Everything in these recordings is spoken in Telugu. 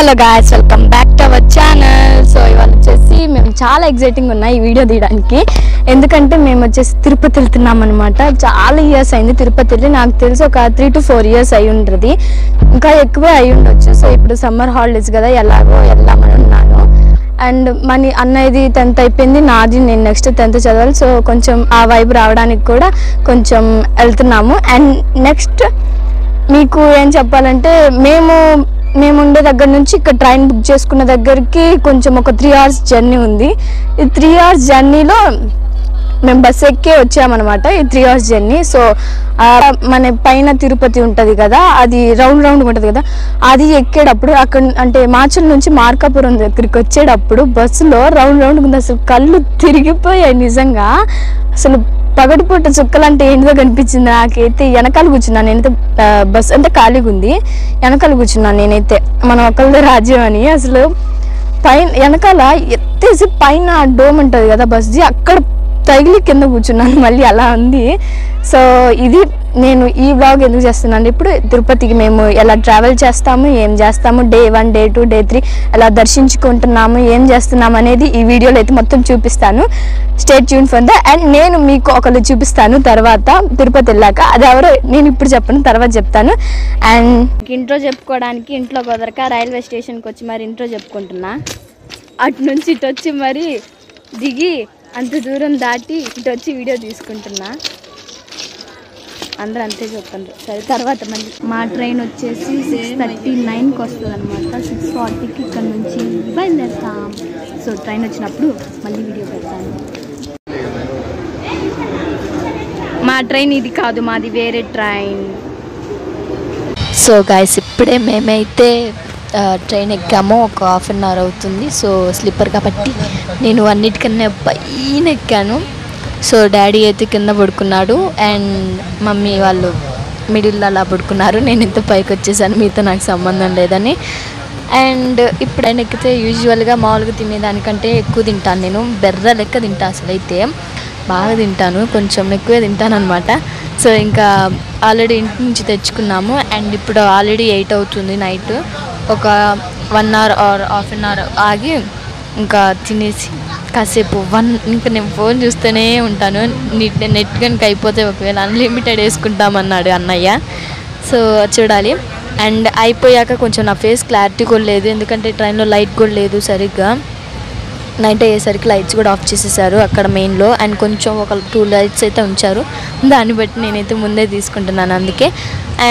Hello guys, welcome back to our channel. So ఇవాళ వచ్చేసి మేము చాలా ఎక్సైటింగ్ ఉన్నాయి ఈ వీడియో తీయడానికి. ఎందుకంటే మేము వచ్చేసి తిరుపతి వెళ్తున్నాం అనమాట. చాలా ఇయర్స్ అయింది తిరుపతి వెళ్ళి. నాకు తెలిసి ఒక 3 to 4 years అయి ఉంటుంది, ఇంకా ఎక్కువే అయి ఉండొచ్చు. సో ఇప్పుడు సమ్మర్ హాలిడేస్ కదా, ఎలాగో వెళ్దామని ఉన్నాను. అండ్ మన అన్నయ్యది 10th అయిపోయింది, నాది నేను నెక్స్ట్ 10th చదవాలి. సో కొంచెం ఆ వైబ్ రావడానికి కూడా కొంచెం వెళ్తున్నాము. అండ్ నెక్స్ట్ మీకు ఏం చెప్పాలంటే, మేము ఉండే దగ్గర నుంచి ఇక్కడ ట్రైన్ బుక్ చేసుకున్న దగ్గరికి కొంచెం ఒక 3 hours జర్నీ ఉంది. ఈ 3 hours జర్నీలో మేము బస్సు ఎక్కే వచ్చామన్నమాట. ఈ 3 hours జర్నీ. సో మన పైన తిరుపతి ఉంటుంది కదా, అది రౌండ్ ఉంటుంది కదా, అది ఎక్కేటప్పుడు అక్కడ అంటే మాచల్ నుంచి మార్కాపురం దగ్గరికి వచ్చేటప్పుడు బస్సులో రౌండ్ ఉంది. అసలు కళ్ళు తిరిగిపోయాయి నిజంగా. అసలు పగటిపూట చుక్కలు అంటే ఏంటిదో కనిపించింది నాకైతే. వెనకాల కూర్చున్నాను నేనైతే, బస్ అంటే ఖాళీగా ఉంది, వెనకాల కూర్చున్నాను నేనైతే. మనం ఒకళ్ళ రాజ్యం అని. అసలు పైన వెనకాల ఎత్తేసి పైన డోమ్ ఉంటుంది కదా బస్ది, అక్కడ తగిలి కింద కూర్చున్నాను మళ్ళీ, అలా ఉంది. సో ఇది నేను ఈ వ్లాగ్ ఎందుకు చేస్తున్నాను, ఇప్పుడు తిరుపతికి మేము ఎలా ట్రావెల్ చేస్తాము, ఏం చేస్తాము, Day 1, Day 2, Day 3 ఎలా దర్శించుకుంటున్నాము, ఏం చేస్తున్నాము అనేది ఈ వీడియోలో అయితే మొత్తం చూపిస్తాను. Stay tune for the. And నేను మీకు ఒకళ్ళు చూపిస్తాను తర్వాత తిరుపతి వెళ్ళాక. అది ఎవరో నేను ఇప్పుడు చెప్పను, తర్వాత చెప్తాను. అండ్ ఇంట్రో చెప్పుకోవడానికి ఇంట్లో కుదరక రైల్వే స్టేషన్కి వచ్చి మరి ఇంట్రో చెప్పుకుంటున్నా. అటు నుంచి ఇటు వచ్చి మరి దిగి అంత దూరం దాటి ఇటు వచ్చి వీడియో తీసుకుంటున్నా. అందరూ అంతే చెప్పండి. సరే తర్వాత మళ్ళీ మా ట్రైన్ వచ్చేసి 6:39కి వస్తుంది అనమాట. 6:40కి ఇక్కడ నుంచి బయలుదేరుతాం. సో ట్రైన్ వచ్చినప్పుడు మళ్ళీ వీడియో పెడతాను. మా ట్రైన్ ఇది కాదు, మాది వేరే ట్రైన్. సో గాయస్, ఇప్పుడే మేమైతే ట్రైన్ ఎక్కాము. ఒక 1/2 hour అవుతుంది. సో స్లీపర్ కాబట్టి నేను అన్నిటికన్నా పైన ఎక్కాను. సో డాడీ అయితే కింద పడుకున్నాడు అండ్ మమ్మీ వాళ్ళు మిడిల్లో అలా పడుకున్నారు. నేను ఇంత పైకి వచ్చేసాను, మీతో నాకు సంబంధం లేదని. అండ్ ఇప్పుడు ఆయన ఎక్కితే యూజువల్గా మామూలుగా తినేదానికంటే ఎక్కువ తింటాను నేను. బెర్ర లెక్క తింటా, అసలు అయితే బాగా తింటాను, కొంచెం ఎక్కువే తింటాను అనమాట. సో ఇంకా ఆల్రెడీ ఇంటి నుంచి తెచ్చుకున్నాము. అండ్ ఇప్పుడు ఆల్రెడీ 8 అవుతుంది నైట్. ఒక 1 hour or 1/2 hour ఆగి ఇంకా తినేసి కాసేపు ఇంకా నేను ఫోన్ చూస్తూనే ఉంటాను. నెట్ కనుక అయిపోతే ఒకవేళ అన్లిమిటెడ్ వేసుకుంటామన్నాడు అన్నయ్య. సో చూడాలి. అండ్ అయిపోయాక కొంచెం నా ఫేస్ క్లారిటీ కూడా లేదు, ఎందుకంటే ట్రైన్లో లైట్ కూడా లేదు సరిగ్గా. నైట్ అయ్యేసరికి లైట్స్ కూడా ఆఫ్ చేసేసారు అక్కడ మెయిన్లో. అండ్ కొంచెం ఒక 2 lights అయితే ఉంచారు, దాన్ని బట్టి నేనైతే ముందే తీసుకుంటున్నాను అందుకే.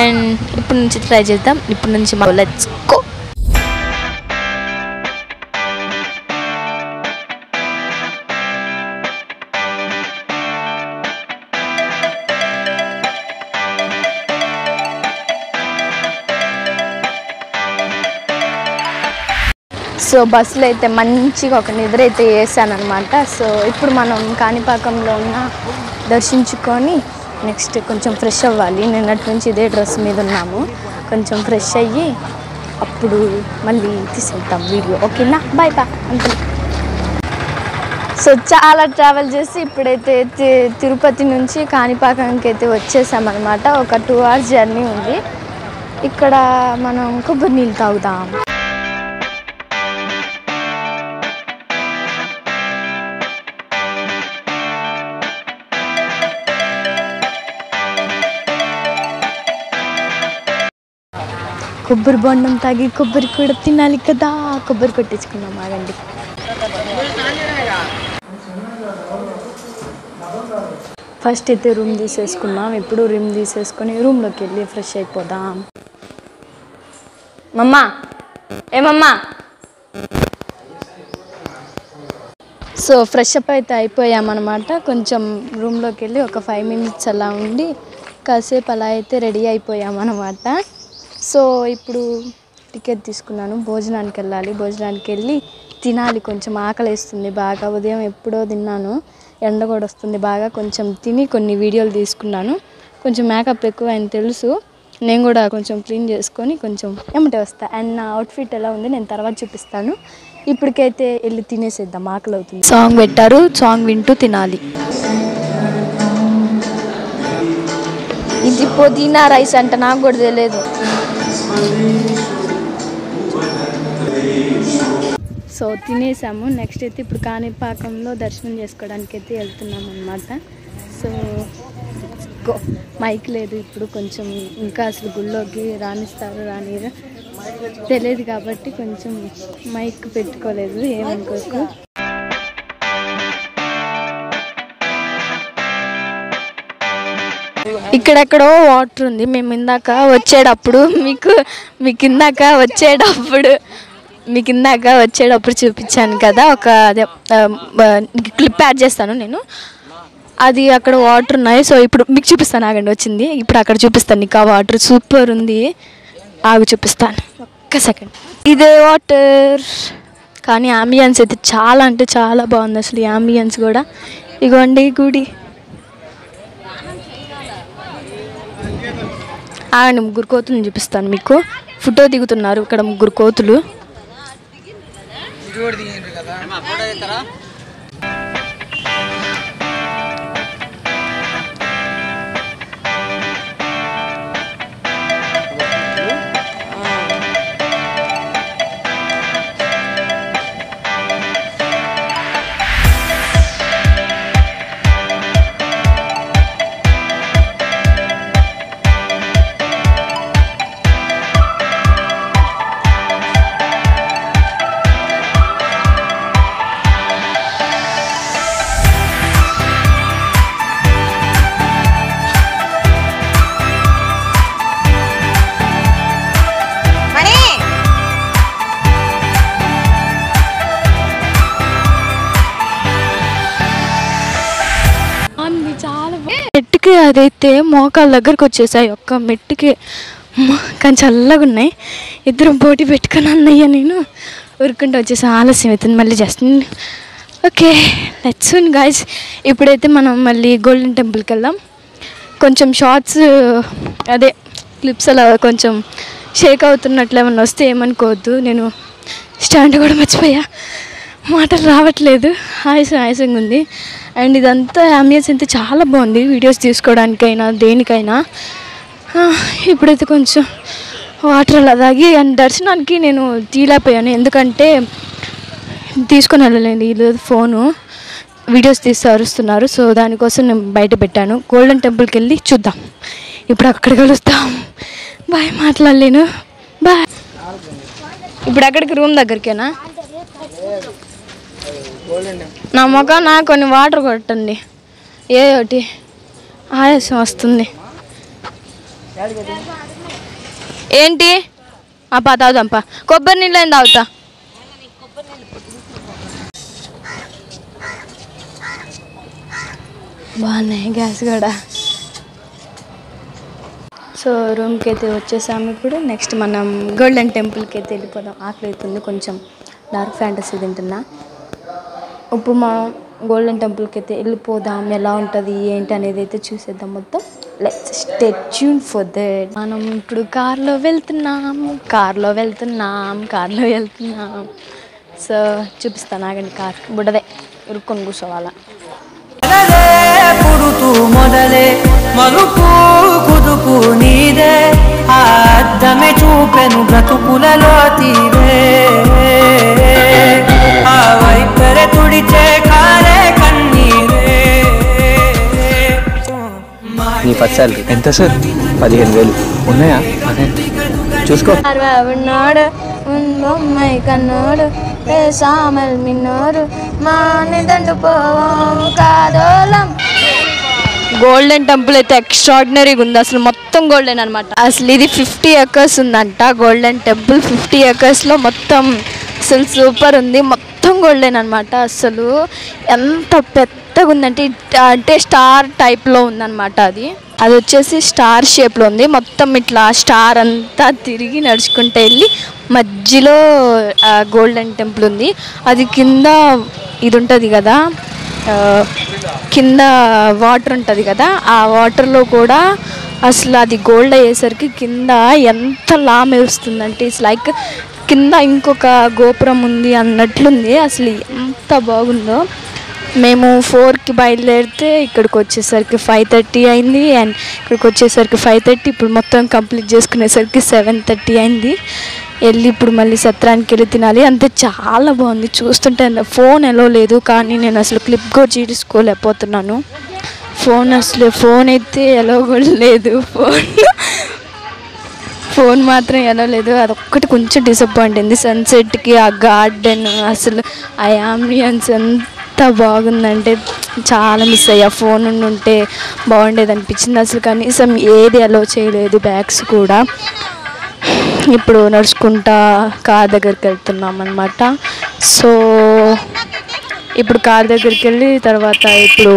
అండ్ ఇప్పుడు నుంచి ట్రై చేద్దాం. ఇప్పుడు నుంచి లెట్స్ గో. సో బస్సులో అయితే మంచిగా ఒక నిద్ర అయితే వేసాను అనమాట. సో ఇప్పుడు మనం కాణిపాకంలో ఉన్న దర్శించుకొని నెక్స్ట్ కొంచెం ఫ్రెష్ అవ్వాలి. నిన్నటి నుంచి ఇదే డ్రెస్ మీద ఉన్నాము. కొంచెం ఫ్రెష్ అయ్యి అప్పుడు మళ్ళీ తీసేద్దాం వీడియో, ఓకేనా? బాయ్ బా అంతే. సో చాలా ట్రావెల్ చేసి ఇప్పుడైతే తిరుపతి నుంచి కాణిపాకంకి అయితే వచ్చేసామన్నమాట. ఒక 2 hours జర్నీ ఉంది. ఇక్కడ మనం కొబ్బరి నీళ్ళు తాగుదాం. కొబ్బరి బొండం తాగి కొబ్బరి కూడా తినాలి కదా, కొబ్బరి కొట్టించుకున్నాం. ఆగండి. ఫస్ట్ అయితే రూమ్ తీసేసుకున్నాం. ఇప్పుడు రూమ్ తీసేసుకొని రూమ్లోకి వెళ్ళి ఫ్రెష్ అయిపోదాం. మమ్మా ఏమమ్మా. సో ఫ్రెష్ అప్ అయితే అయిపోయామన్నమాట. కొంచెం రూమ్లోకి వెళ్ళి ఒక 5 minutes అలా ఉండి కాసేపు అలా అయితే రెడీ అయిపోయామన్నమాట. సో ఇప్పుడు టికెట్ తీసుకున్నాను, భోజనానికి వెళ్ళాలి. భోజనానికి వెళ్ళి తినాలి, కొంచెం ఆకలి వేస్తుంది బాగా. ఉదయం ఎప్పుడో తిన్నాను, ఎండ కూడా వస్తుంది బాగా. కొంచెం తిని కొన్ని వీడియోలు తీసుకున్నాను. కొంచెం మేకప్ ఎక్కువ అని తెలుసు, నేను కూడా కొంచెం క్లీన్ చేసుకొని కొంచెం ఏమిటే వస్తా. అండ్ నా అవుట్ఫిట్ ఎలా ఉంది నేను తర్వాత చూపిస్తాను. ఇప్పటికైతే వెళ్ళి తినేసేద్దాం, ఆకలి అవుతుంది. సాంగ్ పెట్టారు, సాంగ్ వింటూ తినాలి. ఇది పుదీనా రైస్ అంట, నాకు కూడా తెలియదు. సో తినేసాము. నెక్స్ట్ అయితే ఇప్పుడు కాణిపాకంలో దర్శనం చేసుకోవడానికి అయితే వెళ్తున్నాం అనమాట. సో మైక్ లేదు ఇప్పుడు, కొంచెం ఇంకా అసలు గుళ్ళోకి రానిస్తారు రానిరు తెలియదు కాబట్టి కొంచెం మైక్ పెట్టుకోలేదు, ఏమనుకోకు. ఇక్కడెక్కడో వాటర్ ఉంది. మేము ఇందాక వచ్చేటప్పుడు మీకు ఇందాక వచ్చేటప్పుడు చూపించాను కదా, ఒక అదే క్లిప్ యాడ్ చేస్తాను నేను, అది అక్కడ వాటర్ ఉన్నాయి. సో ఇప్పుడు మీకు చూపిస్తాను, ఆగండి, వచ్చింది ఇప్పుడు అక్కడ చూపిస్తాను నీకు. ఆ వాటర్ సూపర్ ఉంది, ఆగు చూపిస్తాను ఒక్క సెకండ్. ఇదే వాటర్, కానీ అంబియన్స్ అయితే చాలా అంటే చాలా బాగుంది అసలు ఈ అంబియన్స్ కూడా. ఇగోండి గుడి. ఆగండి, ముగ్గురు కోతులను చూపిస్తాను మీకు. ఫోటో దిగుతున్నారు ఇక్కడ ముగ్గురు కోతులు. మెట్టుకి అదైతే మోకాళ్ళ దగ్గరకు వచ్చేసాయి ఒక్క మెట్టుకి, కానీ చల్లగా ఉన్నాయి. ఇద్దరం పోటీ పెట్టుకుని అన్నయ్య నేను ఉరుకుంటూ వచ్చేసి ఆలస్యం అవుతుంది, మళ్ళీ చేస్తుంది. Okay let's soon guys. ఇప్పుడైతే మనం మళ్ళీ గోల్డెన్ టెంపుల్కి వెళ్దాం. కొంచెం షార్ట్స్ అదే క్లిప్స్ అలా కొంచెం షేక్ అవుతున్నట్లు ఏమన్నా వస్తే ఏమనుకోవద్దు, నేను స్టాండ్ కూడా మర్చిపోయా, మాటలు రావట్లేదు, ఆయాసంగా ఉంది. అండ్ ఇదంతా అంబియన్స్ అయితే చాలా బాగుంది వీడియోస్ తీసుకోవడానికైనా దేనికైనా. ఇప్పుడైతే కొంచెం వాటర్ అలా తాగి, అండ్ దర్శనానికి నేను తీలేకపోయాను ఎందుకంటే తీసుకొని వెళ్ళలేదు, వీళ్ళు ఫోను వీడియోస్ తీసి అరుస్తున్నారు. సో దానికోసం నేను బయట పెట్టాను. గోల్డెన్ టెంపుల్కి వెళ్ళి చూద్దాం, ఇప్పుడు అక్కడ కలుస్తాం. బాయ్, మాట్లాడలేను, బాయ్. ఇప్పుడు అక్కడికి రూమ్ దగ్గరికేనా? నా మొఖాన కొన్ని వాటర్ కొట్టండి, ఏ ఒకటి ఆయాసం వస్తుంది. ఏంటి అప్పా తాగుదాంపా, కొబ్బరి నీళ్ళు ఏం తాగుతా. బాగున్నాయి గ్యాస్ కూడా. సో రూమ్కి అయితే వచ్చేసాము. ఇప్పుడు నెక్స్ట్ మనం గోల్డెన్ టెంపుల్కి అయితే వెళ్ళిపోదాం. ఆకలి అవుతుంది, కొంచెం డార్క్ ఫ్యాంటసీ తింటున్నా. ఉప్మా గోల్డెన్ టెంపుల్కి అయితే వెళ్ళిపోదాం. ఎలా ఉంటుంది ఏంటి అనేది అయితే చూసేద్దాం మొత్తం. Let's stay tune for that. మనం ఇప్పుడు కార్లో వెళ్తున్నాం. సో చూపిస్తాను, ఆగండి. కార్ బుడ్డదే, ఇరుక్కొని కూర్చోవాలా. పుడుతూ మొదలే మలుపు కుదుపు నీదే, అద్దమే చూపెను బ్రతుకులలో తీరే, ఆ వైపరే తుడిచే కారే కన్నీరే. నీ ఫస్ట్ సాలరీ ఎంత సార్? 15,000 ఉన్నాయా? చూసుకో. ఉన్నాడు బొమ్మాయి కన్నాడు సామల్ మిన్నోరు మానిదండు పోవం కాదోలం. గోల్డెన్ టెంపుల్ అయితే ఎక్స్ట్రాడినరీగా ఉంది అసలు, మొత్తం గోల్డెన్ అనమాట. అసలు ఇది 50 acres ఉందంట గోల్డెన్ టెంపుల్. 50 acresలో మొత్తం అసలు సూపర్ ఉంది, మొత్తం గోల్డెన్ అనమాట. అసలు ఎంత పెద్దగా ఉందంటే అంటే స్టార్ టైప్లో ఉందన్నమాట. అది వచ్చేసి స్టార్ షేప్లో ఉంది. మొత్తం ఇట్లా స్టార్ అంతా తిరిగి నడుచుకుంటూ వెళ్ళి మధ్యలో గోల్డెన్ టెంపుల్ ఉంది. అది కింద ఇది ఉంటుంది కదా, కింద వాటర్ ఉంటుంది కదా, ఆ వాటర్లో కూడా అసలు అది గోల్డ్ అయ్యేసరికి కింద ఎంత లా మెరుస్తుందంటే ఇట్స్ లైక్ కింద ఇంకొక గోపురం ఉంది అన్నట్లుంది. అసలు ఎంత బాగుందో. మేము 4కి బయలుదేరితే ఇక్కడికి వచ్చేసరికి 5:30 అయింది. అండ్ ఇక్కడికి వచ్చేసరికి 5:30, ఇప్పుడు మొత్తం కంప్లీట్ చేసుకునేసరికి 7:30 అయింది. వెళ్ళి ఇప్పుడు మళ్ళీ సత్రానికి వెళ్ళి తినాలి. అంతే చాలా బాగుంది చూస్తుంటే. ఫోన్ ఎలా లేదు కానీ నేను అసలు క్లిప్ కూడా తీసుకోలేకపోతున్నాను. ఫోన్ అయితే ఎలా కూడా లేదు. ఫోన్ మాత్రం ఎలా లేదు. అదొక్కటి కొంచెం డిసప్పాయింట్ అయింది. సన్సెట్కి ఆ గార్డెన్ అసలు ఆ యాంబియన్స్ ఎంత బాగుందంటే చాలా మిస్ అయ్యా. ఫోన్ ఉంటే బాగుండేది అనిపించింది. అసలు కనీసం ఏది అలో చేయలేదు, బ్యాగ్స్ కూడా. ఇప్పుడు నడుచుకుంటా కార్ దగ్గరికి వెళ్తున్నాం అన్నమాట. సో ఇప్పుడు కార్ దగ్గరికి వెళ్ళి తర్వాత ఇప్పుడు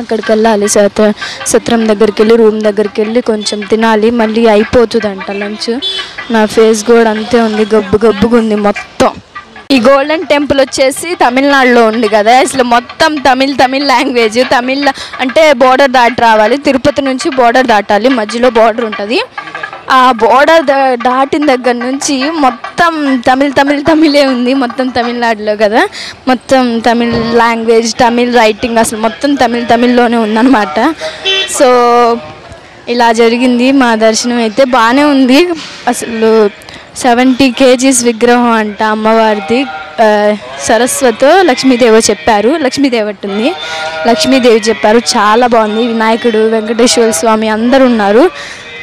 అక్కడికి వెళ్ళాలి. సత్రం దగ్గరికి వెళ్ళి రూమ్ దగ్గరికి వెళ్ళి కొంచెం తినాలి. మళ్ళీ అయిపోతుందంట లంచ్. నా ఫేస్ కూడా అంతే ఉంది, గబ్బుగా ఉంది మొత్తం. ఈ గోల్డెన్ టెంపుల్ వచ్చేసి తమిళనాడులో ఉంది కదా. అసలు మొత్తం తమిళ్ లాంగ్వేజ్. తమిళ్ అంటే బోర్డర్ దాటి రావాలి. తిరుపతి నుంచి బోర్డర్ దాటాలి, మధ్యలో బోర్డర్ ఉంటుంది. ఆ బోర్డర్ దాటిన దగ్గర నుంచి మొత్తం తమిళే ఉంది. మొత్తం తమిళనాడులో కదా, మొత్తం తమిళ్ లాంగ్వేజ్, తమిళ్ రైటింగ్, అసలు మొత్తం తమిళ్లోనే ఉందన్నమాట. సో ఇలా జరిగింది మా దర్శనం. అయితే బాగానే ఉంది. అసలు 70 kgs విగ్రహం అంట అమ్మవారిది. సరస్వతో లక్ష్మీదేవి చెప్పారు. లక్ష్మీదేవి చెప్పారు. చాలా బాగుంది. వినాయకుడు, వెంకటేశ్వర స్వామి అందరూ ఉన్నారు.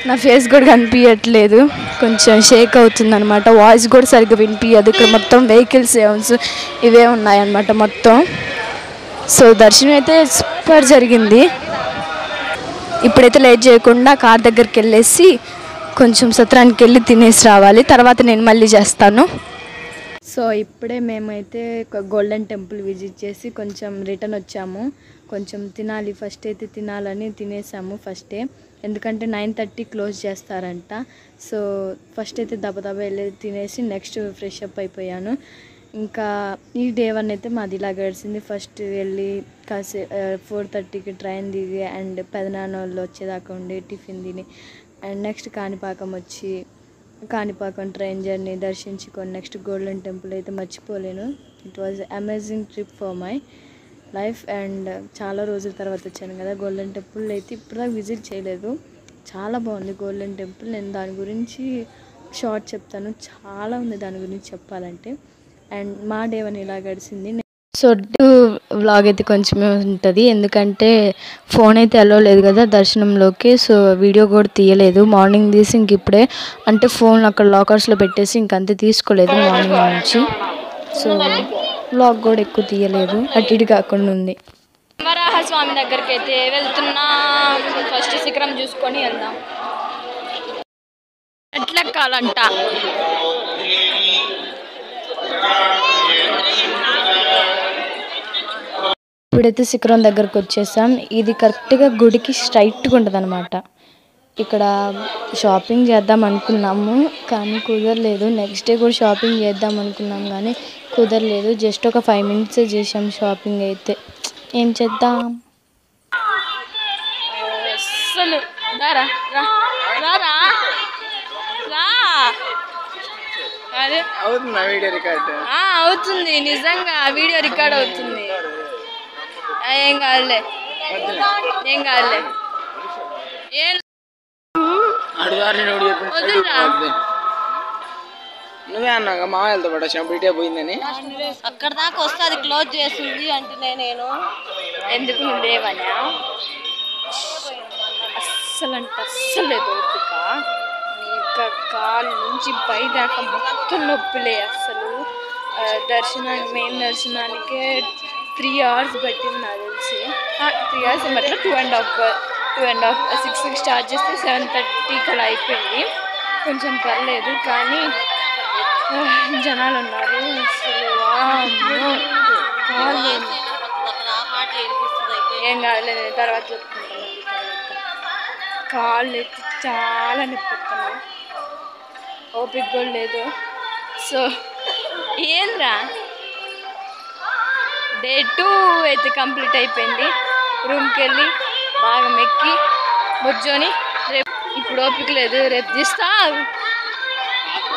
నా ఫేస్ కూడా కనిపించట్లేదు, కొంచెం షేక్ అవుతుంది అనమాట. వాయిస్ కూడా సరిగ్గా వినిపించదు. ఇక్కడ మొత్తం వెహికల్ సౌండ్స్ ఇవే ఉన్నాయన్నమాట మొత్తం. సో దర్శనం అయితే సూపర్ జరిగింది. ఇప్పుడైతే లేట్ చేయకుండా కార్ దగ్గరికి వెళ్ళేసి కొంచెం సత్రానికి వెళ్ళి తినేసి రావాలి. తర్వాత నేను మళ్ళీ చేస్తాను. సో ఇప్పుడే మేమైతే గోల్డెన్ టెంపుల్ విజిట్ చేసి కొంచెం రిటర్న్ వచ్చాము. కొంచెం తినాలి, ఫస్ట్ అయితే తినాలని తినేసాము ఫస్టే. ఎందుకంటే 9:30 క్లోజ్ చేస్తారంట. సో ఫస్ట్ అయితే దబదబా వెళ్ళి తినేసి నెక్స్ట్ ఫ్రెష్ అప్ అయిపోయాను. ఇంకా ఈ డే 1 అయితే మాది ఇలా గడిచింది. ఫస్ట్ వెళ్ళి 4:30కి ట్రైన్ దిగి అండ్ పెదనాన్న వాళ్ళు వచ్చేదాకా ఉండి టిఫిన్ తిని and next Kanipakam train journey దర్శించుకొని నెక్స్ట్ గోల్డెన్ టెంపుల్ అయితే మర్చిపోలేను. It was amazing trip for my life. And చాలా రోజుల తర్వాత వచ్చాను కదా. గోల్డెన్ టెంపుల్ అయితే ఇప్పుడుదాకా విజిట్ చేయలేదు. చాలా బాగుంది గోల్డెన్ టెంపుల్. నేను దాని గురించి షార్ట్ చెప్తాను, చాలా ఉంది దాని గురించి చెప్పాలంటే. అండ్ మా డే 1 ఇలా గడిచింది. సో వ్లాగ్ అయితే కొంచెమే ఉంటుంది, ఎందుకంటే ఫోన్ అయితే అలో లేదు కదా దర్శనంలోకి. సో వీడియో కూడా తీయలేదు. మార్నింగ్ తీసి ఇంక ఇప్పుడే అంటే ఫోన్ అక్కడ లాకర్స్లో పెట్టేసి ఇంకంతే తీసుకోలేదు మార్నింగ్ నుంచి. సో వ్లాగ్ కూడా ఎక్కువ తీయలేదు, అటు ఇటు కాకుండా ఉంది. వరాహస్వామి దగ్గరికి అయితే వెళ్తున్నాం. ఫస్ట్ శిఖరం చూసుకొని వెళ్దాం. ఎట్లెక్కాలంట ఇప్పుడైతే శిఖరం దగ్గరకు వచ్చేసాం. ఇది కరెక్ట్గా గుడికి స్ట్రైట్గా ఉంటుంది అనమాట. ఇక్కడ షాపింగ్ చేద్దాం అనుకున్నాము కానీ కుదరలేదు. నెక్స్ట్ డే కూడా షాపింగ్ చేద్దాం అనుకున్నాం కానీ కుదరలేదు. జస్ట్ ఒక 5 minutes చేసాం షాపింగ్ అయితే. ఏం చేద్దాం అసలు. అదే అవుతుంది, నిజంగా వీడియో రికార్డ్ అవుతుంది. ఏం కాదులే. నువ్వే అన్నాక మా వెళ్తా పాటు వచ్చినప్పుడు ఇటే పోయిందని. అక్కడ దాకా వస్తే అది క్లోజ్ చేసింది అంటే నేను ఎందుకు ఉండేవన్నా అస్సలు లేదు ఓపిక. ఇంకా కాలు నుంచి పై దాకా మొత్తం నొప్పిలే అస్సలు. మెయిన్ దర్శనానికే 3 hours పట్టింది నాకు తెలిసి. 3 hours మట్ల 2.5 6కి స్టార్ట్ చేస్తే 7:30 అలా అయిపోయింది. కొంచెం పర్లేదు కానీ జనాలు ఉన్నారు అసలు. ఏం కాలేదు, తర్వాత చెప్పుకుంటాను. కాళ్ళు ఎత్తి చాలా నొప్పుతున్నాయి, ఓపిక కూడా లేదు. సో ఏంద్రా డే 2 అయితే కంప్లీట్ అయిపోయింది. రూమ్కి వెళ్ళి బాగా మెక్కి కూర్చొని రేపు ఇప్పుడు ఓపిక లేదు, రేపు తీస్తాను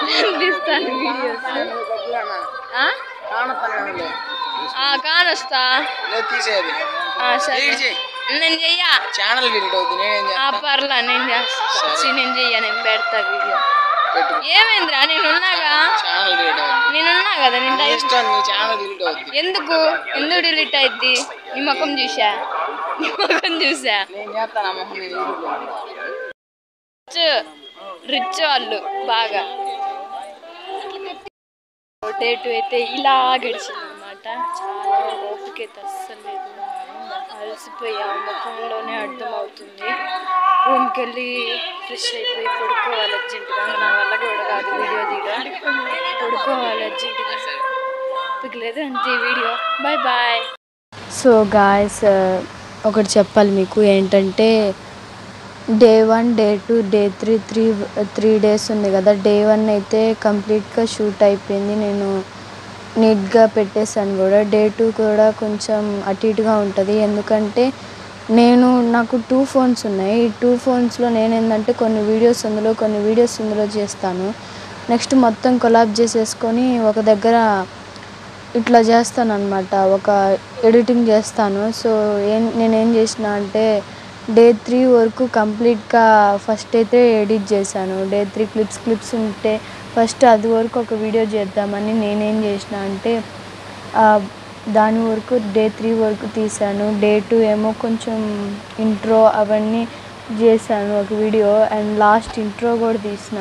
వీడియోస్. కానొస్తా సరే నేను చెయ్యా. ఛానల్ పర్లా నేను చేస్తా. నేను చెయ్యా, నేను పెడతా వీడియో. ఏమైందిరా నేనున్నాగా ఛానల్ డిలీట్ అవుతుంది. నేనున్నా కదా నేను నీ ఇష్టం, నీ ఛానల్ డిలీట్ అవుతుంది. ఎందుకు డిలీట్ అయింది నీ ముఖం చూసా నేను చేస్తాను ఆ మొహం నేను యూట్యూబ్లో. రిచ్ వాళ్ళు బాగా డేటు అయితే ఇలా గడిచింది అనమాట. చాలా ఓపిక అయితే అస్సలు లేదు, అలసిపోయా, ముఖంలోనే అర్థం అవుతుంది. రూమ్కి వెళ్ళి ఫ్రెష్ అయిపోయి పడుకోవాలి అర్జెంటుగా. నా వల్ల కూడా కాదు వీడియో దిగా, పడుకోవాలి అర్జెంటుగా. లేదు అంతే video. Bye bye. So guys ఒకటి చెప్పాలి మీకు ఏంటంటే day 1 day 2 day 3 three days ఉంది కదా. డే 1 అయితే కంప్లీట్గా షూట్ అయిపోయింది, నేను నీట్గా పెట్టేశాను కూడా. డే 2 కూడా కొంచెం అటు ఇటుగా ఉంటుంది, ఎందుకంటే నాకు 2 ఫోన్స్ ఉన్నాయి. ఈ 2 ఫోన్స్లో నేను ఏంటంటే కొన్ని వీడియోస్ ఇందులో చేస్తాను. నెక్స్ట్ మొత్తం కొలాబ్ చేసేసుకొని ఒక దగ్గర ఇట్లా చేస్తాను అనమాట, ఒక ఎడిటింగ్ చేస్తాను. సో నేనేం చేసిన అంటే డే 3 వరకు కంప్లీట్గా ఫస్ట్ అయితే ఎడిట్ చేశాను. డే 3 క్లిప్స్ ఉంటే ఫస్ట్ అది వరకు ఒక వీడియో చేద్దామని నేనేం చేసిన అంటే దాని వరకు డే 3 వరకు తీశాను. డే 2 ఏమో కొంచెం ఇంట్రో అవన్నీ చేశాను ఒక వీడియో, అండ్ లాస్ట్ ఇంట్రో కూడా తీసిన.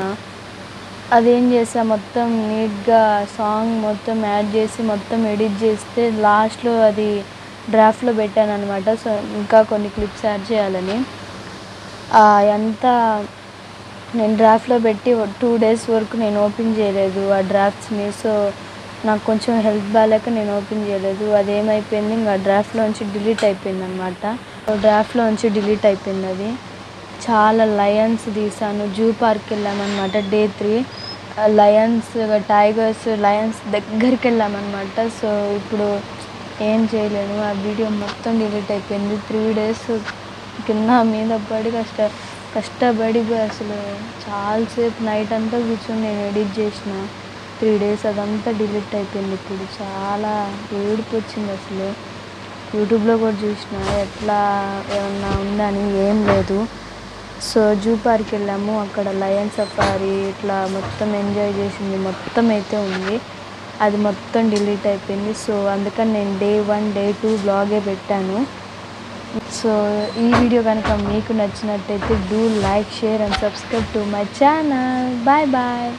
అదేం చేసా, మొత్తం నీట్గా సాంగ్ మొత్తం యాడ్ చేసి మొత్తం ఎడిట్ చేస్తే లాస్ట్లో అది డ్రాఫ్ట్లో పెట్టాను అనమాట. సో ఇంకా కొన్ని క్లిప్స్ యాడ్ చేయాలని అంతా నేను డ్రాఫ్ట్లో పెట్టి 2 డేస్ వరకు నేను ఓపెన్ చేయలేదు ఆ డ్రాఫ్ట్స్ని. సో నాకు కొంచెం హెల్త్ బాగాలేక నేను ఓపెన్ చేయలేదు. అదేమైపోయింది, ఇంకా డ్రాఫ్ట్లోంచి డిలీట్ అయిపోయింది అనమాట. డిలీట్ అయిపోయింది అది. చాలా లయన్స్ తీసాను. జూ పార్క్ వెళ్ళామన్నమాట డే 3. లయన్స్, టైగర్స్, లయన్స్ దగ్గరికి వెళ్ళామన్నమాట. సో ఇప్పుడు ఏం చేయలేను, ఆ వీడియో మొత్తం డిలీట్ అయిపోయింది. 3 డేస్ కింద మీద పడి కష్టపడి అసలు చాలాసేపు నైట్ అంతా కూర్చొని నేను ఎడిట్ చేసిన. 3 డేస్ అదంతా డిలీట్ అయిపోయింది. ఇప్పుడు చాలా ఏడుపు వచ్చింది అసలు. యూట్యూబ్లో కూడా చూసిన ఎట్లా ఏమన్నా ఉందని, ఏం లేదు. సో జూ పార్క్ వెళ్ళాము, అక్కడ లయన్ సఫారీ ఇట్లా మొత్తం ఎంజాయ్ చేసింది మొత్తం అయితే ఉంది. అది మొత్తం డిలీట్ అయిపోయింది. సో అందుకని నేను డే 1 డే 2 బ్లాగే పెట్టాను. సో ఈ వీడియో కనుక మీకు నచ్చినట్టయితే do like, share and subscribe to my channel. Bye bye.